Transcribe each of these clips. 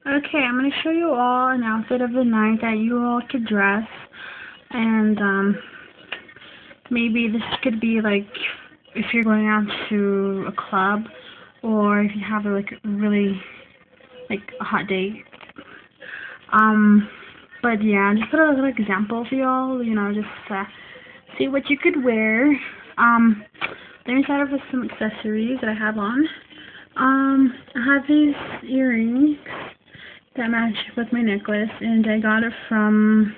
Okay, I'm going to show you all an outfit of the night that you all could dress. And maybe this could be like if you're going out to a club or if you have like really like a hot date. But yeah, just put a little example for y'all, just see what you could wear. Let me start off with some accessories that I have on. I have these earrings that match with my necklace, and I got it from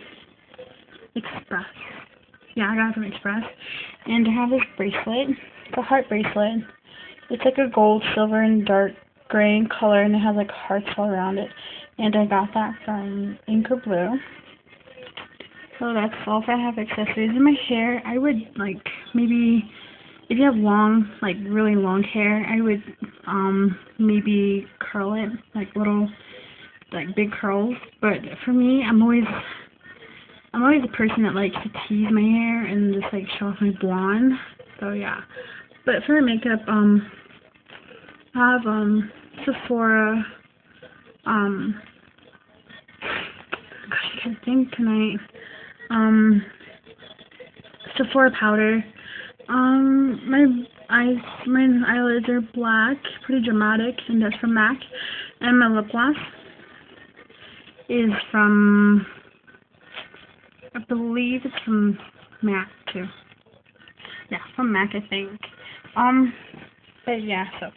Express. Yeah, I got it from Express. And I have this bracelet. It's a heart bracelet. It's like a gold, silver, and dark gray in color, and it has like hearts all around it. And I got that from Inca Blue. So that's all if I have accessories. In my hair, I would like maybe if you have long, like really long hair, I would maybe curl it, like little like big curls. But for me, I'm always a person that likes to tease my hair and just like show off my blonde. So yeah. But for makeup, I have Sephora. Gosh, I can't think tonight. Sephora powder. My eyelids are black, pretty dramatic, and that's from MAC. And my lip gloss is from, I believe it's from MAC too. Yeah, from MAC, I think. But yeah, so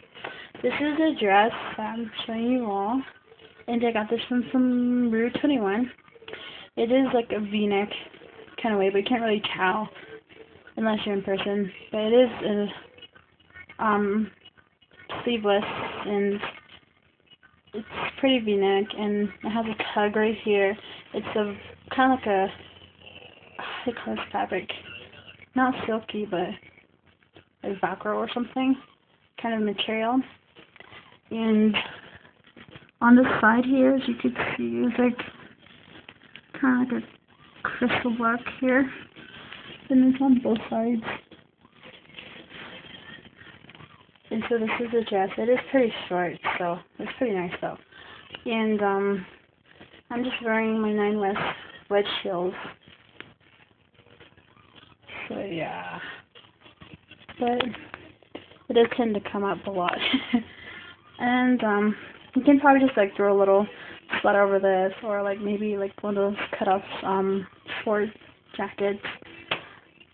this is a dress that I'm showing you all, and I got this one from Rue 21. It is like a V-neck kind of way, but you can't really tell unless you're in person. But it is sleeveless, and it's pretty V-neck, and it has a tug right here. It's a kind of like a, how do you call this fabric? Not silky, but like Velcro or something kind of material. And on the side here, as you can see, is like kind of like a crystal black here, and it's on both sides. And so this is the dress. It is pretty short, so it's pretty nice though. And I'm just wearing my 9 West wedge heels. So yeah, but it does tend to come up a lot. And you can probably just like throw a little sweater over this, or like maybe like one of those cut-off sport jackets.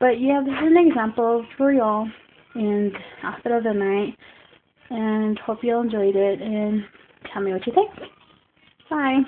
But yeah, this is an example for y'all and outfit of the night, and hope you all enjoyed it, and tell me what you think. Bye.